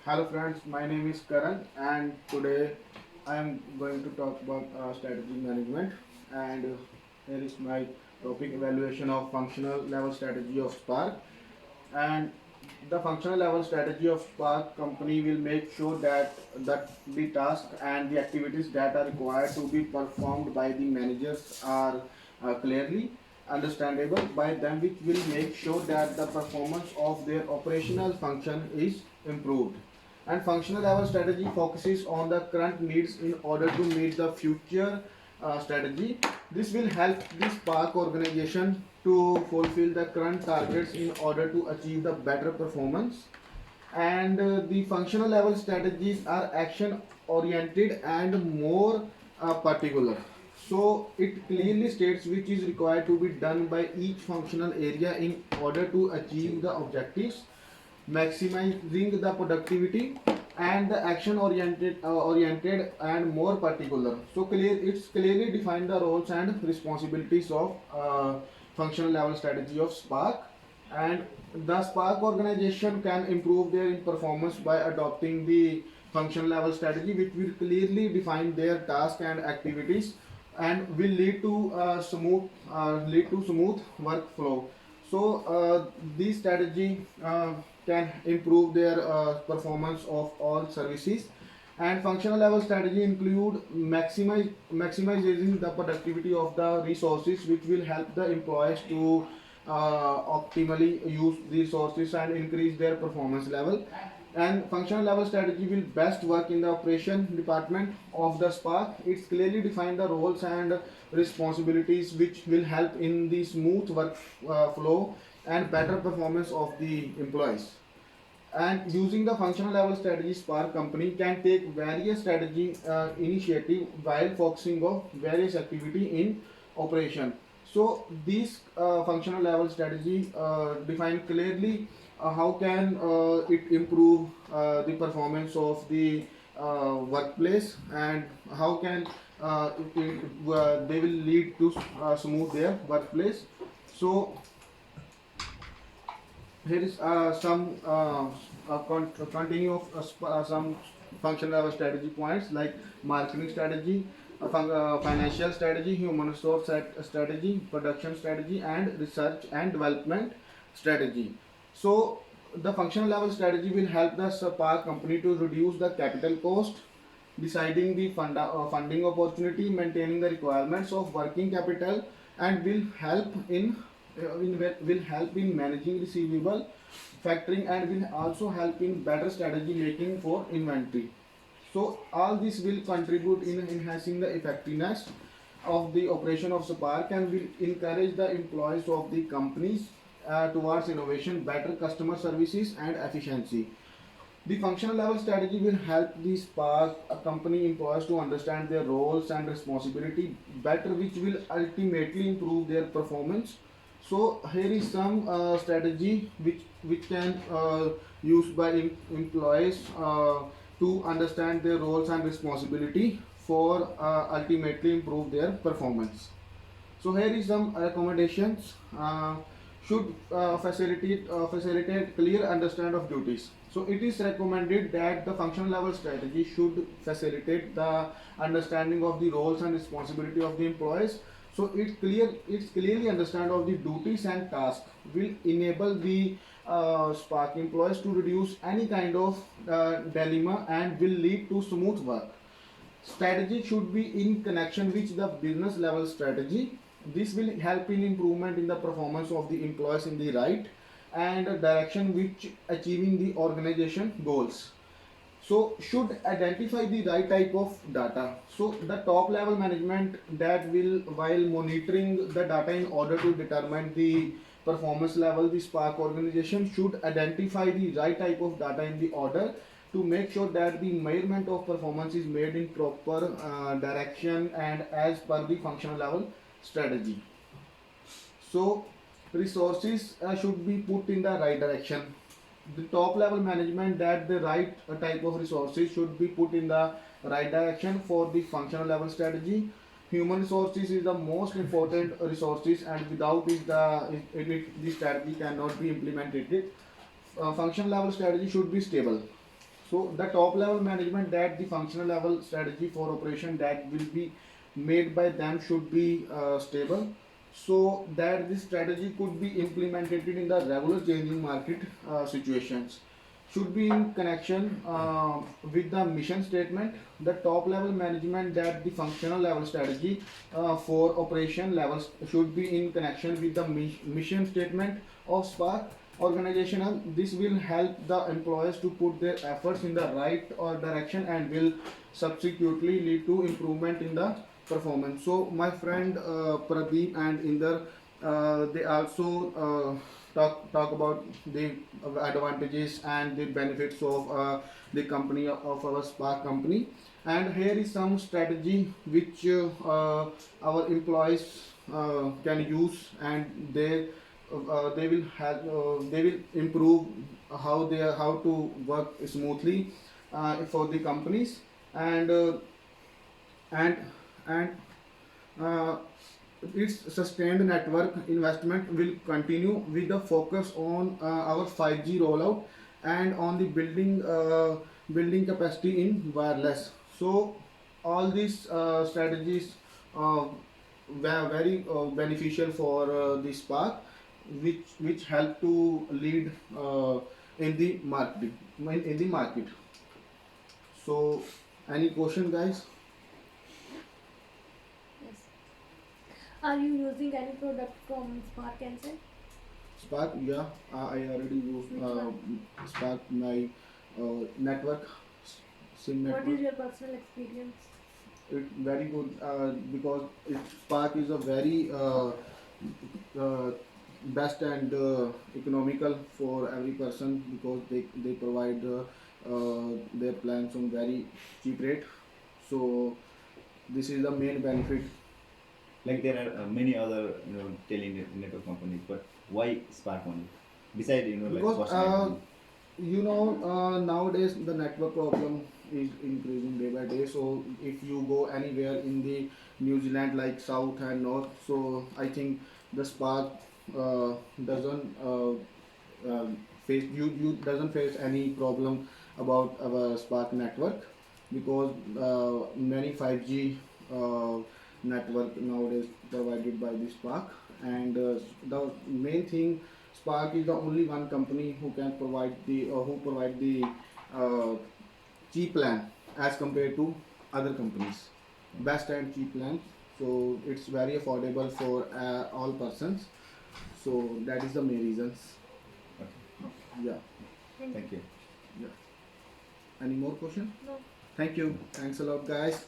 Hello friends, my name is Karan and today I am going to talk about strategy management and here is my topic evaluation of functional level strategy of Spark. And the functional level strategy of Spark company will make sure that the task and the activities that are required to be performed by the managers are clearly understandable by them, which will make sure that the performance of their operational function is improved. And functional level strategy focuses on the current needs in order to meet the future strategy. This will help the Spark organization to fulfill the current targets in order to achieve the better performance. And the functional level strategies are action oriented and more particular. So it clearly states which is required to be done by each functional area in order to achieve the objectives, maximizing the productivity, and the action oriented and more particular. So it's clearly defined the roles and responsibilities of functional level strategy of Spark. And the Spark organization can improve their performance by adopting the functional level strategy, which will clearly define their task and activities and will lead to smooth workflow. So this strategy can improve their performance of all services. And functional level strategy include maximizing the productivity of the resources, which will help the employees to optimally use the resources and increase their performance level. And functional level strategy will best work in the operation department of the Spark. It's clearly define the roles and responsibilities, which will help in the smooth work flow and better performance of the employees. And using the functional level strategy, Spark company can take various strategy initiative while focusing on various activity in operation. So these functional level strategy define clearly how can it improve the performance of the workplace, and how can they will lead to smooth their workplace. So here is continue of some functional level strategy points like marketing strategy, financial strategy, human resource strategy, production strategy, and research and development strategy. So the functional level strategy will help the Spark company to reduce the capital cost, deciding the funding opportunity, maintaining the requirements of working capital, and will help in managing receivable, factoring, and will also help in better strategy making for inventory. So all this will contribute in enhancing the effectiveness of the operation of Spark and will encourage the employees of the companies towards innovation, better customer services, and efficiency. The functional level strategy will help the Spark company employees to understand their roles and responsibility better, which will ultimately improve their performance. So here is some strategy which can used by employees to understand their roles and responsibility for ultimately improve their performance. So here is some recommendations. Should facilitate clear understand of duties. So it is recommended that the functional level strategy should facilitate the understanding of the roles and responsibility of the employees. So it's clearly understand of the duties and tasks will enable the Spark employees to reduce any kind of dilemma and will lead to smooth work. Strategy should be in connection with the business level strategy. This will help in improvement in the performance of the employees in the right and direction which achieving the organization goals. So should identify the right type of data. So the top level management that will, while monitoring the data in order to determine the performance level, the Spark organization should identify the right type of data in the order to make sure that the measurement of performance is made in proper direction and as per the functional level strategy. So resources should be put in the right direction. The top level management that the right type of resources should be put in the right direction for the functional level strategy. Human resources is the most important resources, and without it the strategy cannot be implemented. Functional level strategy should be stable. So the top level management, that the functional level strategy for operation that will be made by them should be stable, so that this strategy could be implemented in the regular changing market situations. Should be in connection with the mission statement. The top level management, that the functional level strategy for operation levels should be in connection with the mission statement of Spark organizational. This will help the employees to put their efforts in the right direction and will subsequently lead to improvement in the performance. So my friend Pradeep and Inder, they also talk about the advantages and the benefits of the company, of our Spark company. And here is some strategy which our employees can use, and they will improve how to work smoothly for the companies. And and and uh, its sustained network investment will continue with the focus on our 5G rollout and on the building capacity in wireless. So all these strategies were very beneficial for the Spark, which help to lead in the market. So any question, guys? Yes. Are you using any product from Spark Cancel? Spark, yeah, I already use Which one? Spark, my network, SIM What is network. your personal experience? It's very good because Spark is a very uh, best and economical for every person, because they provide their plans on very cheap rate. So this is the main benefit. Like there are many other network companies, but why Spark only? Besides like Because cost management. nowadays the network problem is increasing day by day. So if you go anywhere in the New Zealand, like south and north, so I think the Spark doesn't face you doesn't face any problem about our Spark network, because many 5G network nowadays provided by the Spark. And the main thing, Spark is the only one company who can provide the who provide the uh, cheap plan as compared to other companies. Best and cheap plan. So it's very affordable for all persons. So that is the main reasons. Okay, Yeah. Thank thank you. you. Yeah. Any more question? No. Thank you. Thanks a lot, guys.